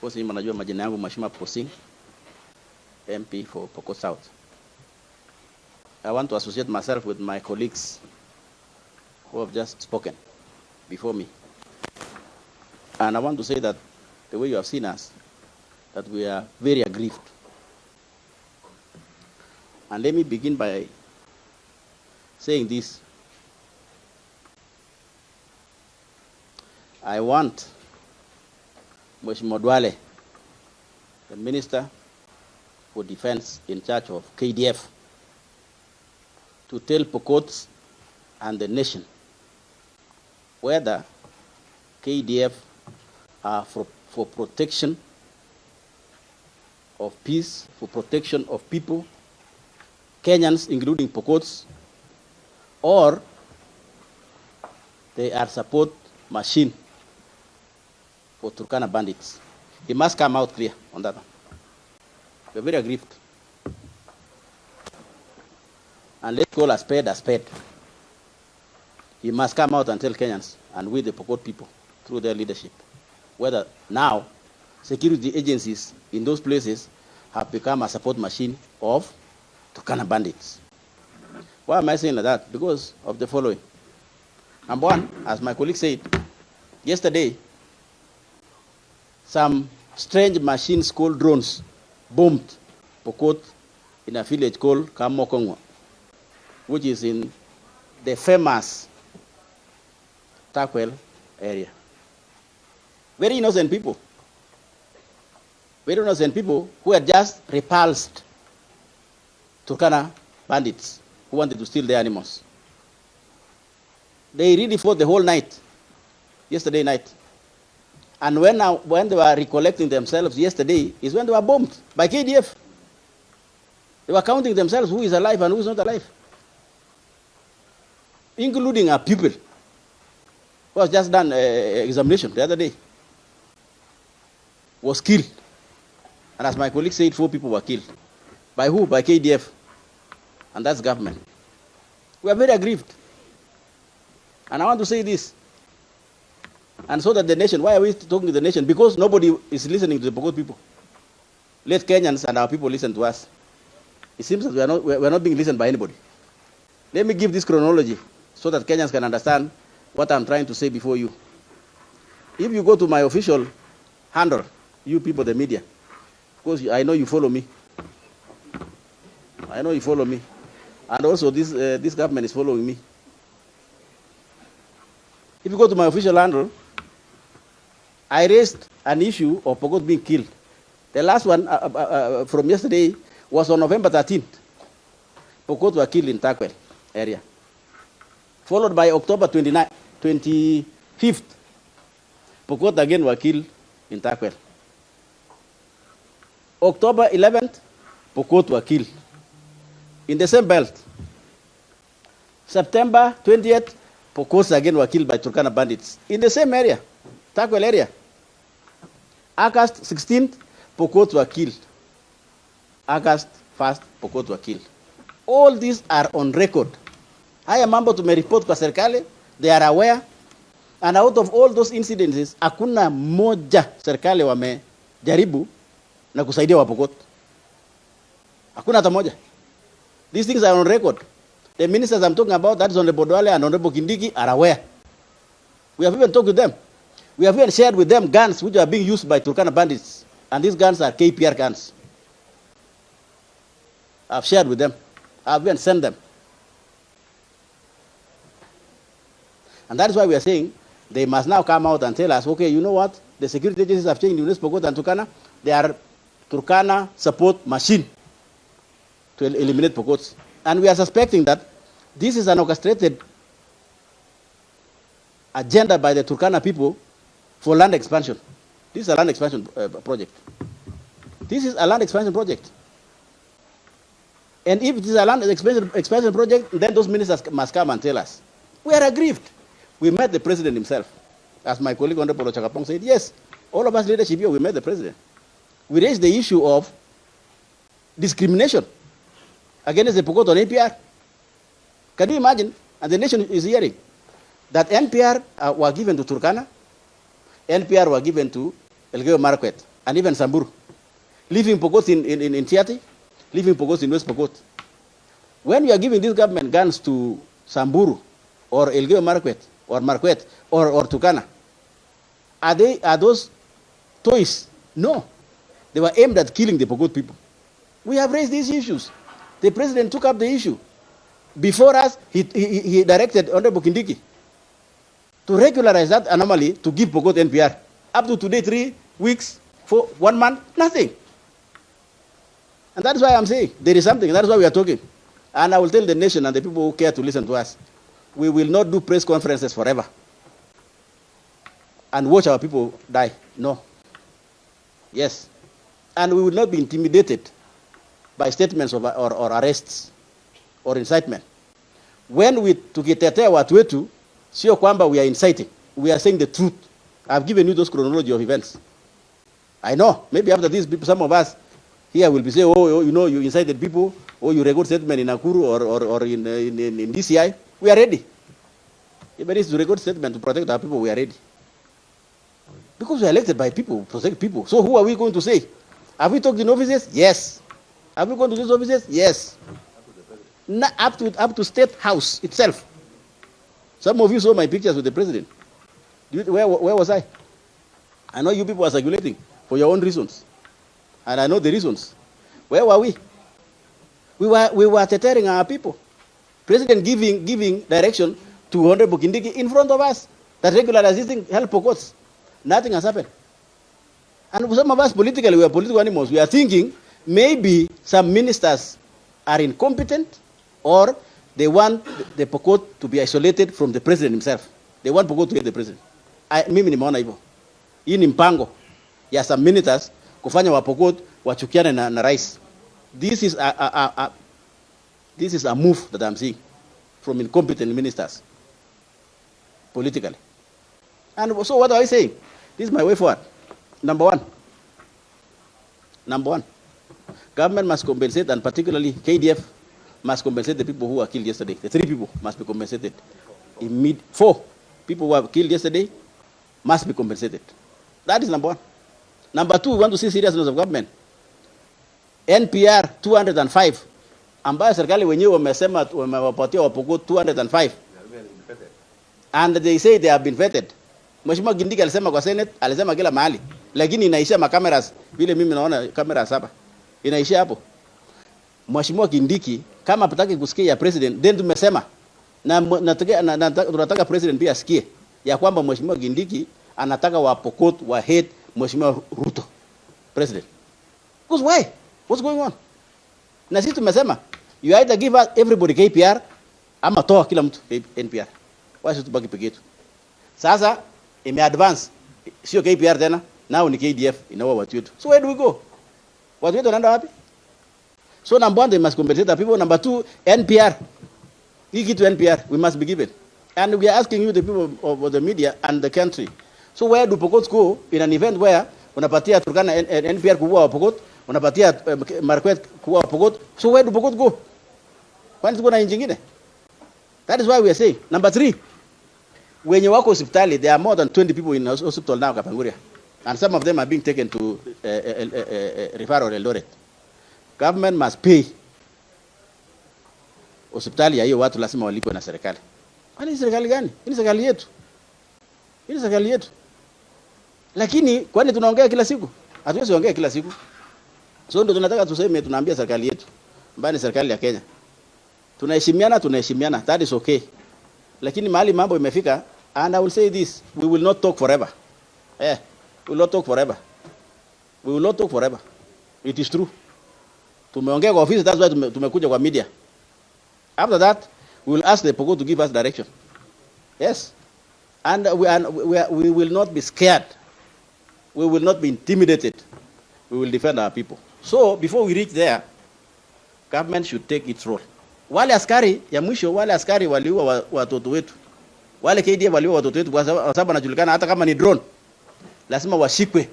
Kwa sababu mnajua majina yangu Mheshimiwa Posing, MP for Pokot South. I want to associate myself with my colleagues who have just spoken before me. And I want to say that the way you have seen us, that we are very aggrieved. And let me begin by saying this. I want Mheshimiwa Duale, the Minister for Defense in charge of KDF, to tell Pokot and the nation whether KDF are for protection of peace, for protection of people, Kenyans, including Pokots, or they are support machine for Turkana bandits. He must come out clear on that one. We're very aggrieved. And let's call a spade a spade. He must come out and tell Kenyans and we the Pokot people through their leadership whether now security agencies in those places have become a support machine of Turkana bandits. Why am I saying like that? Because of the following. Number one, as my colleague said, yesterday, some strange machines called drones bombed Pokot in a village called Kamokongwa, which is in the famous Takwel area. Very innocent people. Very innocent people who had just repulsed Turkana bandits who wanted to steal their animals. They really fought the whole night, yesterday night. And when they were recollecting themselves yesterday is when they were bombed by KDF. They were counting themselves who is alive and who is not alive, including a pupil who has just done examination the other day, was killed. And as my colleague said, 4 people were killed. By who? By KDF. And that's government. We are very aggrieved. And I want to say this. And so that the nation, why are we talking to the nation? Because nobody is listening to the Pokot people. Let Kenyans and our people listen to us. It seems that we are not being listened by anybody. Let me give this chronology so that Kenyans can understand what I'm trying to say before you. If you go to my official handle, you people, the media, because I know you follow me. I know you follow me. And also this government is following me. If you go to my official handle, I raised an issue of Pokot being killed. The last one from yesterday was on November 13th. Pokot were killed in Takwel area. Followed by October 25th. Pokot again were killed in Takwel. October 11th, Pokot were killed in the same belt. September 20th, Pokots again were killed by Turkana bandits in the same area, Takwel area. August 16th, Pokots were killed. August 1st, Pokots were killed. All these are on record. Haya mambo tumeripoti kwa serikali, they are aware. And out of all those incidences, hakuna moja serikali wamejaribu na kusaidia Wapokot. Hakuna hata moja. These things are on record. The ministers I'm talking about, that is Honorable Duale and Honorable Kindiki, are aware. We have even talked with them. We have even shared with them guns which are being used by Turkana bandits. And these guns are KPR guns. I've shared with them. I've even sent them. And that is why we are saying they must now come out and tell us, okay, you know what? The security agencies have changed in Pokot and Turkana. They are Turkana support machine to eliminate Pokots. And we are suspecting that this is an orchestrated agenda by the Turkana people for land expansion. This is a land expansion project. This is a land expansion project. And if it is a land expansion project, then those ministers must come and tell us. We are aggrieved. We met the president himself. As my colleague Honorable Chakapong said, yes, all of us leadership here, we met the president. We raised the issue of discrimination against the Pokot on NPR. Can you imagine? And the nation is hearing that NPR were given to Turkana, NPR were given to Elgeyo Marakwet, and even Samburu, leaving Pokot in Tiati, leaving Pokot in West Pokot. When you are giving this government guns to Samburu or Elgeyo Marakwet or Turkana, are those toys? No. They were aimed at killing the Pokot people. We have raised these issues. The president took up the issue. Before us, he directed Honorable Kindiki to regularize that anomaly to give Pokot NPR. Up to today, 3 weeks, 1 month, nothing. And that's why I'm saying there is something. That's why we are talking. And I will tell the nation and the people who care to listen to us, we will not do press conferences forever and watch our people die. No. Yes. And we will not be intimidated by statements of, or arrests or incitement. When we tukitetea watu wetu, sio kwamba we are inciting. We are saying the truth. I've given you those chronology of events. I know, maybe after this, some of us here will be saying, oh, you know, you incited people, or you record statement in Nakuru or in DCI. We are ready. Even if it's to record statement to protect our people, we are ready. Because we are elected by people, protect people. So who are we going to say? Have we talked in offices? Yes. Have we gone to these offices? Yes. Up to State House itself. Some of you saw my pictures with the president. Where was I? I know you people are circulating for your own reasons. And I know the reasons. Where were we? We were tearing our people. President giving direction to Honorable Kindiki in front of us that regularizing health Pokots. Nothing has happened. And some of us politically, we are political animals. We are thinking maybe some ministers are incompetent or they want the Pokot to be isolated from the president himself. They want Pokot to hate the president. Mimi nimeona hivyo. Hii ni mpango ya some ministers kufanya Wapokot wachukiane na rais. This is a move that I'm seeing from incompetent ministers politically. And so what are I saying? This is my way forward. Number one, government must compensate, and particularly KDF must compensate the people who were killed yesterday. The 3 people must be compensated. 4 people who were killed yesterday must be compensated. That is number one. Number 2, we want to see seriousness of government. NPR 205, ambayo serikali wenyewe wamesema wamewapatia Wapokot 205. And they say they have been vetted. Mheshimiwa Kindiki alisema kwa Senate, alisema kila mahali. Lakini inaishia makameras, vile mimi naona kamera 7. Inaishia hapo. Mheshimiwa Kindiki, kama hataki kusikia ya president, then tumesema na tunataka president pia asikie ya kwamba Mheshimiwa Kindiki anataka Wapokot wa hate Mheshimiwa Ruto president. Because why? What's going on? Na sisi tumesema you either give us everybody KPR ama toa kila mtu NPR. Why should tubaki peke yetu? Sasa imeadvance, sio KPR tena, now ni KDF inaua watu wetu. So where do we go? Watu wetu wanaenda wapi? So number 1, they must compensate the people. Number 2, NPR. Hii kitu NPR, we must be given. And we are asking you, the people of the media and the country. So where do Pokot go in an event where unapatia Turkana NPR kuua Wapokot, unapatia Marakwet kuua Wapokot? So where do Pokot go? Kwani tuko na nchi nyingine? That is why we are saying. Number 3, wenye wako hospitali, there are more than 20 people in hospital now Kapenguria. And some of them are being taken to referral Eldoret. Government must pay. Hospitali ya hiyo watu lazima walipwe na serikali. Kwani serikali gani? Hii serikali yetu. Hii serikali yetu. Lakini kwani tunaongea kila siku? Hatuwezi ongea kila siku. So ndio tunataka tuseme, tunaambia serikali yetu, mbali serikali ya Kenya. Tunaheshimiana, that is okay. Lakini mahali mambo imefika, and I will say this, we will not talk forever. We will not talk forever. We will not talk forever. It is true. Tumeongea kwa office, that's why tumekuja kwa media. After that, we will ask the Pokot to give us direction. Yes. And we will not be scared. We will not be intimidated. We will defend our people. So before we reach there, government should take its role. Wale askari ya mwisho, wale askari waliua watoto wetu. Wale KDF waliua watoto wetu kwa sababu wanajulikana hata kama ni drone. Lazima washikwe.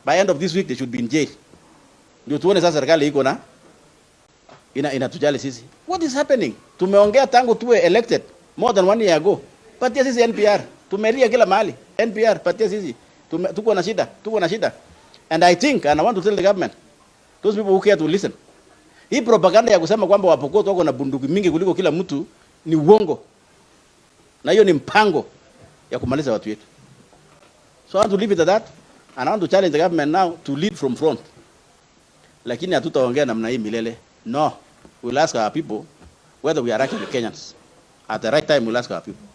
By end of this week they should be in jail. Ndio tuone sasa serikali iko na inatujali sisi. What is happening? Tumeongea tangu tuwe elected more than 1 year ago. Patia sisi NPR. Tumelia kila mahali. NPR patia sisi. Tuko na shida. And I think, and I want to tell the government, those people who care to listen, hii propaganda ya kusema kwamba Wapokot wako na bunduki mingi kuliko kila mtu ni uongo. Na hiyo ni mpango ya kumaliza watu wetu. So I want to leave it at that, and I want to challenge the government now to lead from front. Lakini hatutaongea namna hii milele. No, we'll ask our people whether we are actually Kenyans. At the right time, we'll ask our people.